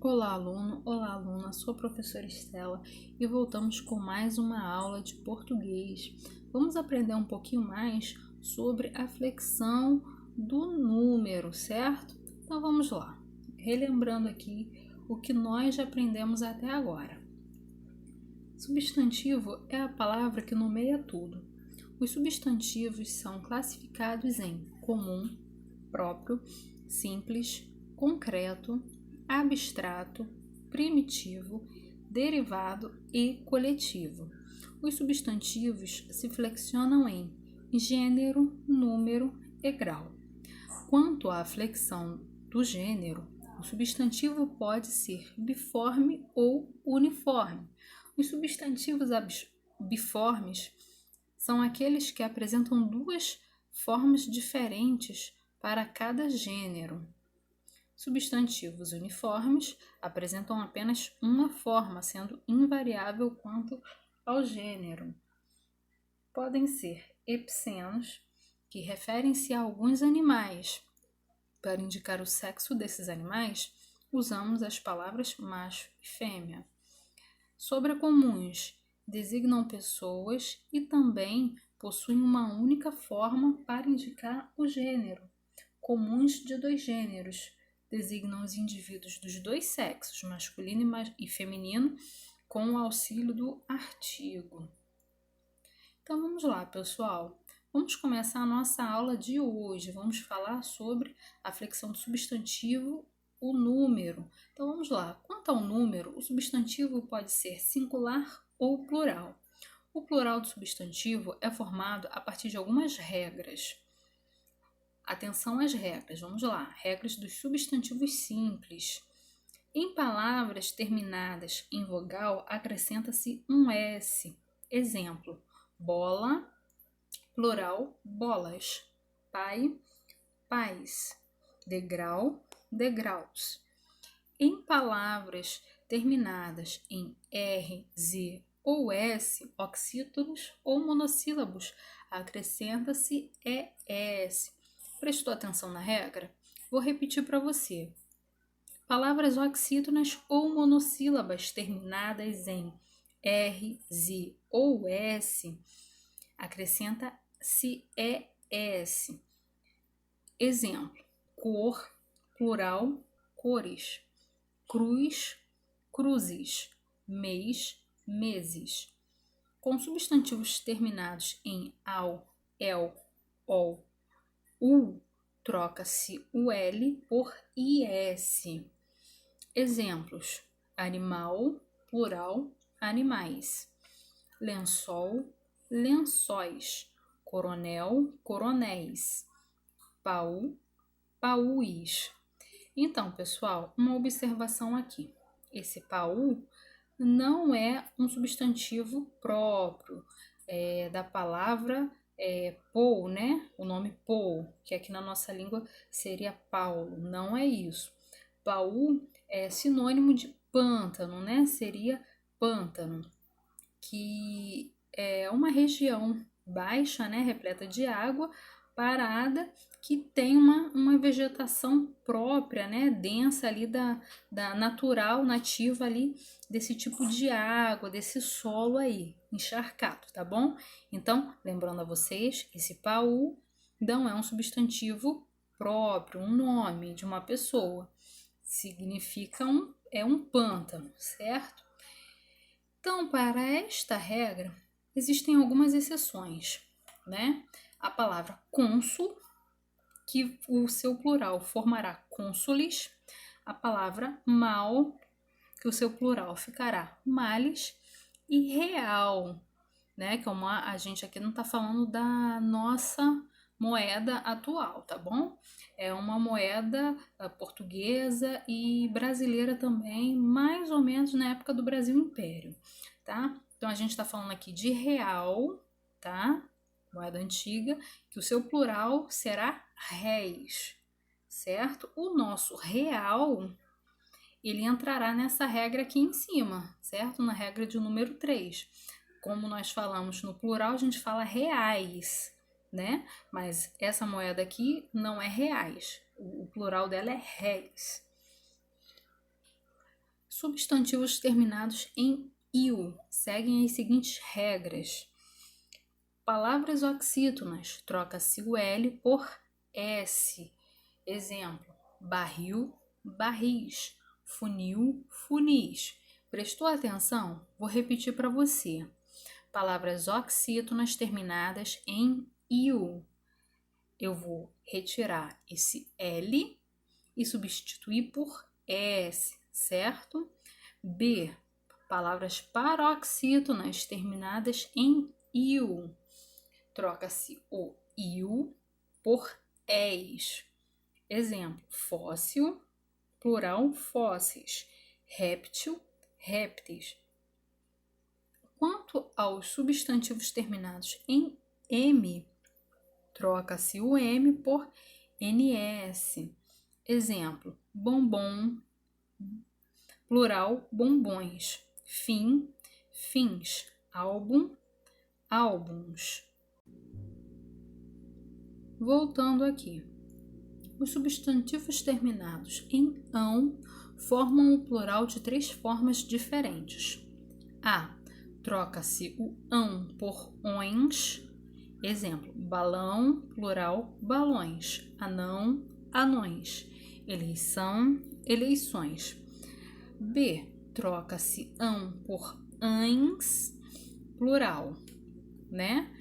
Olá, aluno! Olá, aluna! Sou a professora Estela e voltamos com mais uma aula de português. Vamos aprender um pouquinho mais sobre a flexão do número, certo? Então vamos lá. Relembrando aqui o que nós já aprendemos até agora. Substantivo é a palavra que nomeia tudo. Os substantivos são classificados em comum, próprio, simples, concreto, abstrato, primitivo, derivado e coletivo. Os substantivos se flexionam em gênero, número e grau. Quanto à flexão do gênero, o substantivo pode ser biforme ou uniforme. Os substantivos biformes são aqueles que apresentam duas formas diferentes para cada gênero. Substantivos uniformes apresentam apenas uma forma, sendo invariável quanto ao gênero. Podem ser epicenos, que referem-se a alguns animais. Para indicar o sexo desses animais, usamos as palavras macho e fêmea. Sobrecomuns designam pessoas e também possuem uma única forma para indicar o gênero. Comuns de dois gêneros designam os indivíduos dos dois sexos, masculino e feminino, com o auxílio do artigo. Então vamos lá, pessoal. Vamos começar a nossa aula de hoje. Vamos falar sobre a flexão do substantivo, o número. Então vamos lá. Quanto ao número, o substantivo pode ser singular ou plural. O plural do substantivo é formado a partir de algumas regras. Atenção às regras, vamos lá. Regras dos substantivos simples. Em palavras terminadas em vogal, acrescenta-se um S. Exemplo, bola, plural, bolas. Pai, pais. Degrau, degraus. Em palavras terminadas em R, Z ou S, oxítonos ou monossílabos, acrescenta-se ES. Prestou atenção na regra? Vou repetir para você. Palavras oxítonas ou monossílabas terminadas em R, Z ou S, acrescenta-se ES. Exemplo, cor, plural, cores. Cruz, cruzes. Mês, meses. Com substantivos terminados em ao, el, ol, troca-se o L por IS. Exemplos: animal, plural, animais. Lençol, lençóis. Coronel, coronéis. Paú, paúis. Então, pessoal, uma observação aqui. Esse paú não é um substantivo próprio da palavra Paul, né? O nome Paul, que aqui na nossa língua seria Paulo, não é isso. Paul é sinônimo de pântano, né? Seria pântano, que é uma região baixa, né? Repleta de água, parada, que tem uma vegetação própria, né? Densa ali da natural, nativa ali desse tipo de água, desse solo aí, encharcado, tá bom? Então, lembrando a vocês, esse paú não é um substantivo próprio, um nome de uma pessoa. Significa um pântano, certo? Então, para esta regra, existem algumas exceções, né? A palavra cônsul, que o seu plural formará cônsules. A palavra mal, que o seu plural ficará males. E real, né? Que a gente aqui não está falando da nossa moeda atual, tá bom? É uma moeda portuguesa e brasileira também, mais ou menos na época do Brasil Império, tá? Então a gente está falando aqui de real, tá? Moeda antiga, que o seu plural será réis, certo? O nosso real, ele entrará nessa regra aqui em cima, certo? Na regra de número 3. Como nós falamos no plural, a gente fala reais, né? Mas essa moeda aqui não é reais. O plural dela é réis. substantivos terminados em -il seguem as seguintes regras. Palavras oxítonas, troca-se o L por S. Exemplo, barril, barris, funil, funis. Prestou atenção? Vou repetir para você. Palavras oxítonas terminadas em -il. Eu vou retirar esse L e substituir por S, certo? B. Palavras paroxítonas terminadas em -il. Troca-se o -il por -es. Exemplo, fóssil, plural, fósseis. Réptil, répteis. Quanto aos substantivos terminados em -m, troca-se o M por NS. Exemplo, bombom, plural, bombons. Fim, fins. Álbum, álbuns. Voltando aqui. Os substantivos terminados em -ão formam o plural de 3 formas diferentes. A. Troca-se o -ão por -ões. Exemplo, balão, plural, balões. Anão, anões. Eleição, eleições. B. Troca-se -ão por -ães, plural, né?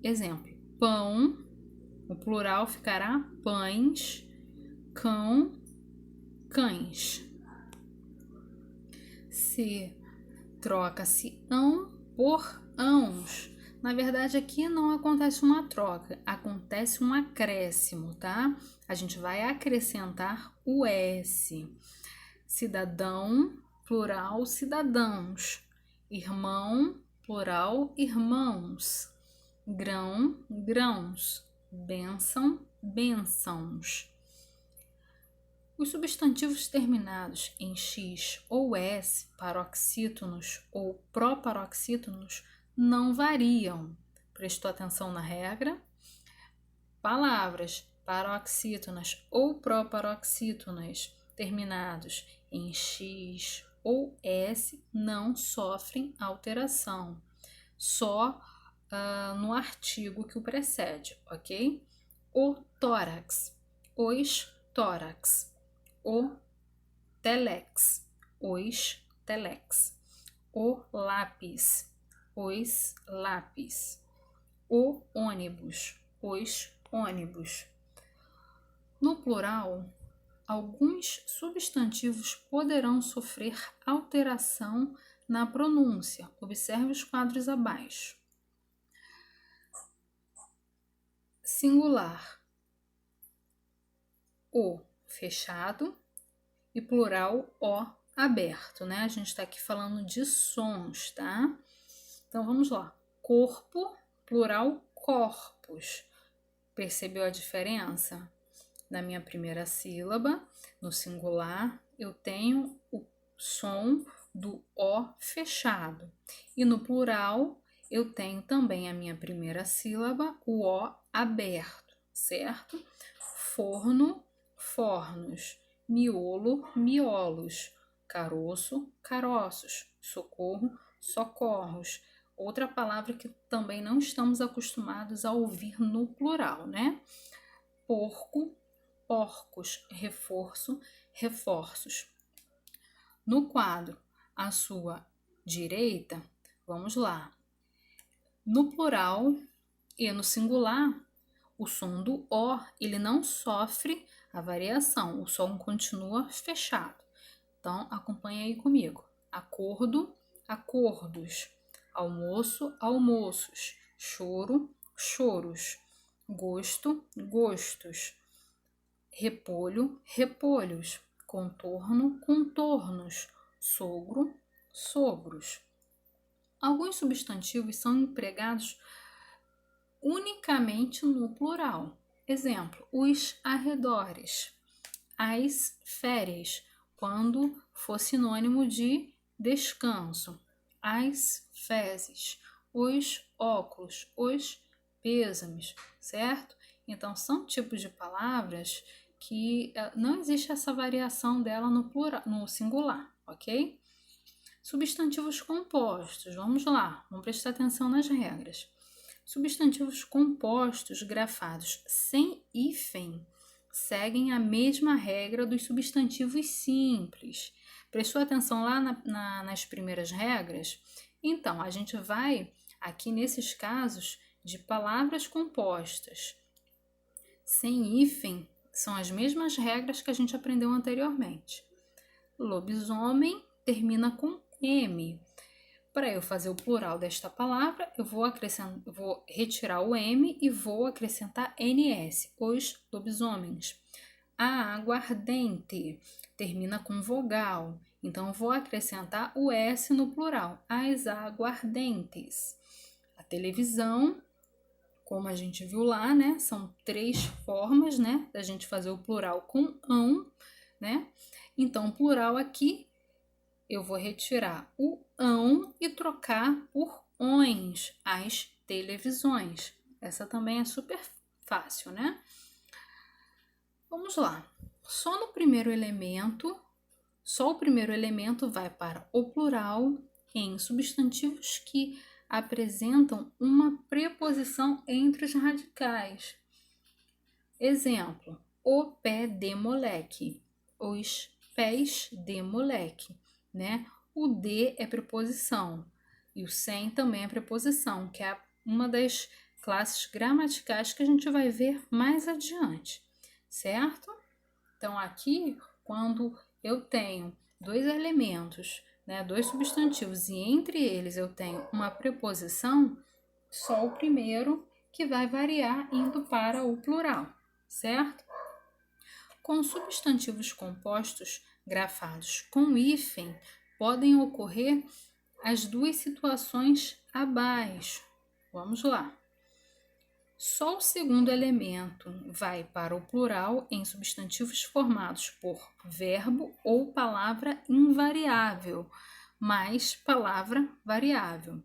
Exemplo, pão, o plural ficará pães, cão, cães. C. Troca-se -ão por -ãos. Na verdade, aqui não acontece uma troca, acontece um acréscimo, tá? A gente vai acrescentar o S. Cidadão, plural, cidadãos. Irmão, plural, irmãos. Grão, grãos. Bênção, bênçãos. Os substantivos terminados em X ou S, paroxítonos ou proparoxítonos, não variam. Prestou atenção na regra? Palavras paroxítonas ou proparoxítonas terminados em X ou S não sofrem alteração, só no artigo que o precede, ok? O tórax, os tórax. O telex, os telex. O lápis, os lápis. O ônibus, os ônibus. No plural, alguns substantivos poderão sofrer alteração na pronúncia. Observe os quadros abaixo. Singular, o fechado e plural, o aberto, né? A gente está aqui falando de sons, tá? Então vamos lá. Corpo, plural, corpos. Percebeu a diferença? Na minha primeira sílaba, no singular, eu tenho o som do O fechado. E no plural, eu tenho também a minha primeira sílaba, o O aberto, certo? Forno, fornos. Miolo, miolos. Caroço, caroços. Socorro, socorros. Outra palavra que também não estamos acostumados a ouvir no plural, né? Porco, porcos. Reforço, reforços. No quadro à sua direita, vamos lá. No plural e no singular, o som do O, ele não sofre a variação, o som continua fechado. Então, acompanha aí comigo. Acordo, acordos. Almoço, almoços. Choro, choros. Gosto, gostos. Repolho, repolhos. Contorno, contornos. Sogro, sogros. Alguns substantivos são empregados unicamente no plural. Exemplo, os arredores. As férias, quando for sinônimo de descanso. As fezes. Os óculos. Os pêsames, certo? Então, são tipos de palavras que não existe essa variação dela no plural, no singular, ok? Substantivos compostos, vamos lá, vamos prestar atenção nas regras. Substantivos compostos grafados sem hífen seguem a mesma regra dos substantivos simples. Prestou atenção lá nas primeiras regras? Então, a gente vai aqui nesses casos de palavras compostas sem hífen, são as mesmas regras que a gente aprendeu anteriormente. Lobisomem termina com M. Para eu fazer o plural desta palavra, eu vou retirar o M e vou acrescentar NS, os lobisomens. A aguardente termina com vogal, então eu vou acrescentar o S no plural, as aguardentes. A televisão, como a gente viu lá, né, são 3 formas, né, da gente fazer o plural com ão, né? Então, o plural aqui, eu vou retirar o ão e trocar por ões, as televisões. Essa também é super fácil, né? Vamos lá. Só o primeiro elemento vai para o plural em substantivos que apresentam uma preposição entre os radicais. Exemplo, o pé de moleque, os pés de moleque, né? O de é preposição e o sem também é preposição, que é uma das classes gramaticais que a gente vai ver mais adiante, certo? Então, aqui, quando eu tenho 2 elementos, né, 2 substantivos, e entre eles eu tenho uma preposição, só o primeiro que vai variar indo para o plural, certo? Com substantivos compostos grafados com hífen, podem ocorrer as 2 situações abaixo. Vamos lá. Só o segundo elemento vai para o plural em substantivos formados por verbo ou palavra invariável, mais palavra variável.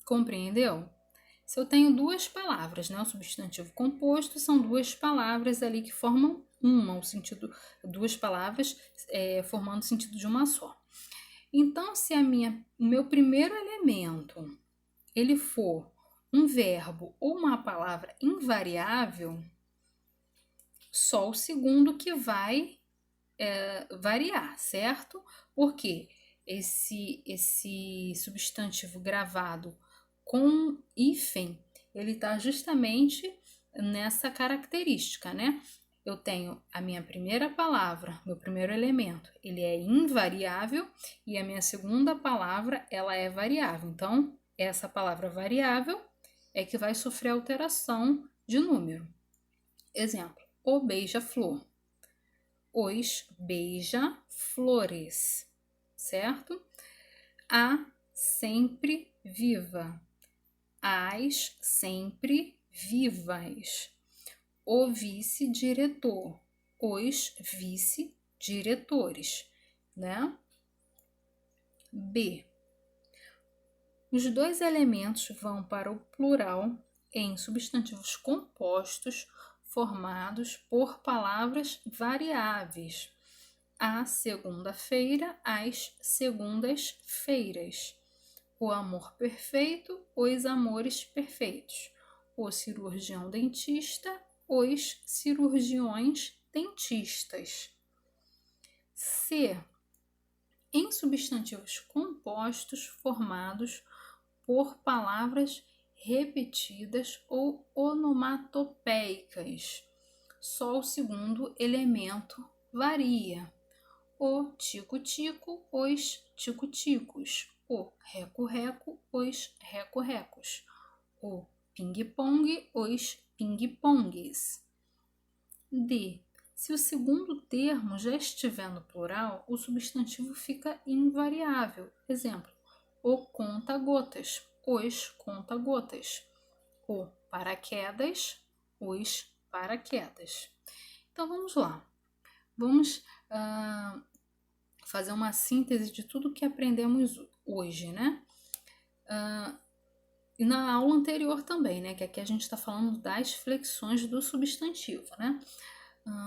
Compreendeu? Se eu tenho 2 palavras, né, o substantivo composto são 2 palavras ali que formam o sentido, 2 palavras formando o sentido de uma só. Então, se o meu primeiro elemento ele for um verbo ou uma palavra invariável, só o segundo que vai variar, certo? Porque esse substantivo gravado com hífen, ele está justamente nessa característica, né? Eu tenho a minha primeira palavra, meu primeiro elemento, ele é invariável e a minha segunda palavra, ela é variável. Então, essa palavra variável é que vai sofrer alteração de número. Exemplo, o beija-flor, os beija-flores, certo? A sempre viva, as sempre vivas. O vice-diretor, os vice-diretores, né? B. Os 2 elementos vão para o plural em substantivos compostos formados por palavras variáveis. A segunda-feira, as segundas-feiras. O amor perfeito, os amores perfeitos. O cirurgião dentista, os cirurgiões dentistas. C. Em substantivos compostos formados por palavras repetidas ou onomatopeicas. Só o segundo elemento varia. O tico-tico, os tico-ticos. O reco-reco, os reco-recos. O ping-pong, os ping-pongues. D. Se o segundo termo já estiver no plural, o substantivo fica invariável. Exemplo, o conta-gotas, os conta-gotas. O paraquedas, os paraquedas. Então, vamos lá. Vamos fazer uma síntese de tudo que aprendemos hoje, né? E na aula anterior também, né? Que aqui a gente está falando das flexões do substantivo, né?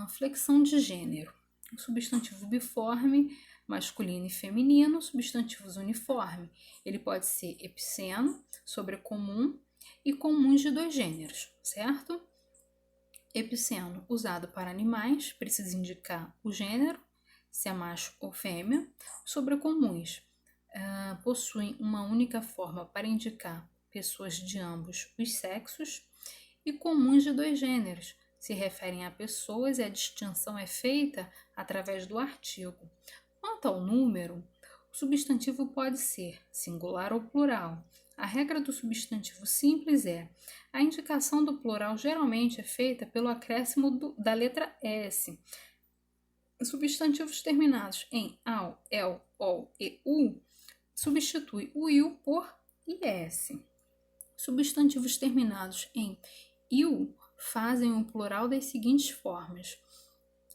Flexão de gênero. O substantivo biforme, masculino e feminino. Substantivos uniforme. Ele pode ser epiceno, sobrecomum e comuns de dois gêneros, certo? Epiceno, usado para animais, precisa indicar o gênero, se é macho ou fêmea. Sobrecomuns, possuem uma única forma para indicar pessoas de ambos os sexos. E comuns de dois gêneros, se referem a pessoas e a distinção é feita através do artigo. Quanto ao número, o substantivo pode ser singular ou plural. A regra do substantivo simples é: a indicação do plural geralmente é feita pelo acréscimo da letra S. Substantivos terminados em ao, el, ol e u substitui o iu por is. Substantivos terminados em iu fazem o plural das seguintes formas: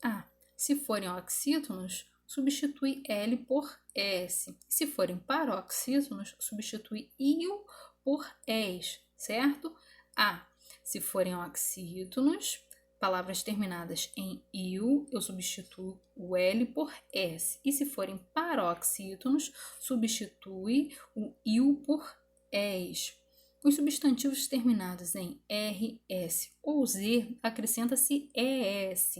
a. Se forem oxítonos, substitui L por S. Se forem paroxítonos, substitui IU por ES, certo? A. Se forem oxítonos, palavras terminadas em IU, eu substituo o L por S. E se forem paroxítonos, substitui o IU por ES. Os substantivos terminados em R, S ou Z, acrescenta-se ES.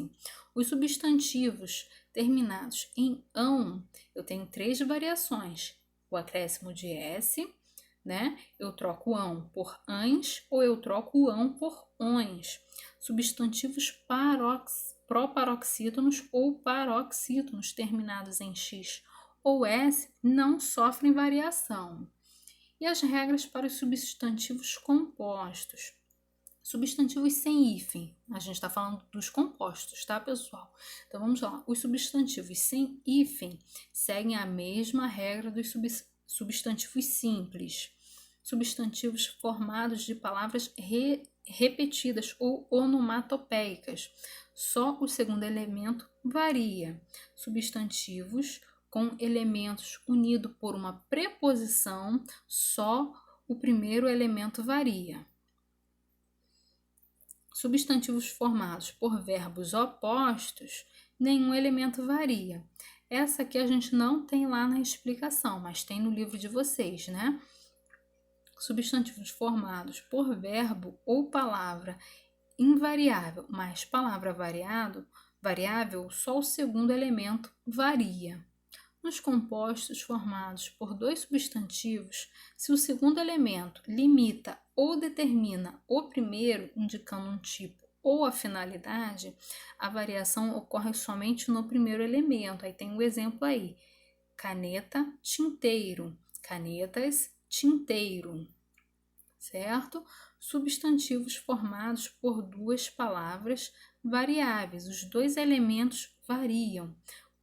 Os substantivos terminados em ão, eu tenho três variações. O acréscimo de S, né? Eu troco ão por ãs ou eu troco o ão por ões. Substantivos proparoxítonos ou paroxítonos terminados em X ou S não sofrem variação. E as regras para os substantivos compostos. Substantivos sem hífen. A gente está falando dos compostos, tá, pessoal? Então, vamos lá. Os substantivos sem hífen seguem a mesma regra dos substantivos simples. Substantivos formados de palavras repetidas ou onomatopeicas. Só o segundo elemento varia. Substantivos com elementos unidos por uma preposição, só o primeiro elemento varia. Substantivos formados por verbos opostos, nenhum elemento varia. Essa aqui a gente não tem lá na explicação, mas tem no livro de vocês, né? Substantivos formados por verbo ou palavra invariável, mais palavra variável, só o segundo elemento varia. Nos compostos formados por dois substantivos, se o segundo elemento limita ou determina o primeiro, indicando um tipo ou a finalidade, a variação ocorre somente no primeiro elemento. Aí tem um exemplo aí: caneta, tinteiro, canetas, tinteiro, certo? Substantivos formados por duas palavras variáveis, os dois elementos variam.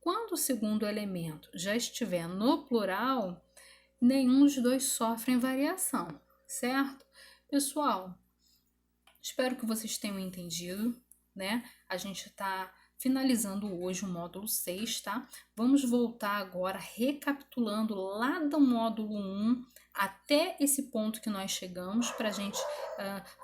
Quando o segundo elemento já estiver no plural, nenhum dos dois sofrem variação, certo? Pessoal, espero que vocês tenham entendido, né? A gente está finalizando hoje o módulo 6, tá? Vamos voltar agora recapitulando lá do módulo 1 até esse ponto que nós chegamos, para a gente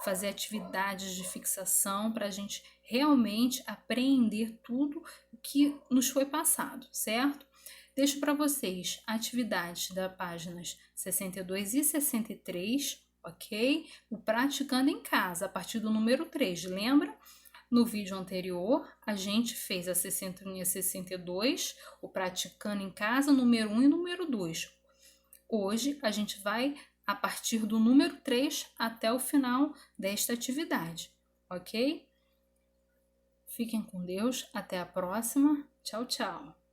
fazer atividades de fixação, para a gente realmente apreender tudo o que nos foi passado, certo? Deixo para vocês atividades das páginas 62 e 63, ok? O praticando em casa, a partir do número 3, lembra? No vídeo anterior, a gente fez a 61 e a 62, o praticando em casa, número 1 e número 2. Hoje, a gente vai a partir do número 3 até o final desta atividade, ok? Fiquem com Deus, até a próxima. Tchau, tchau.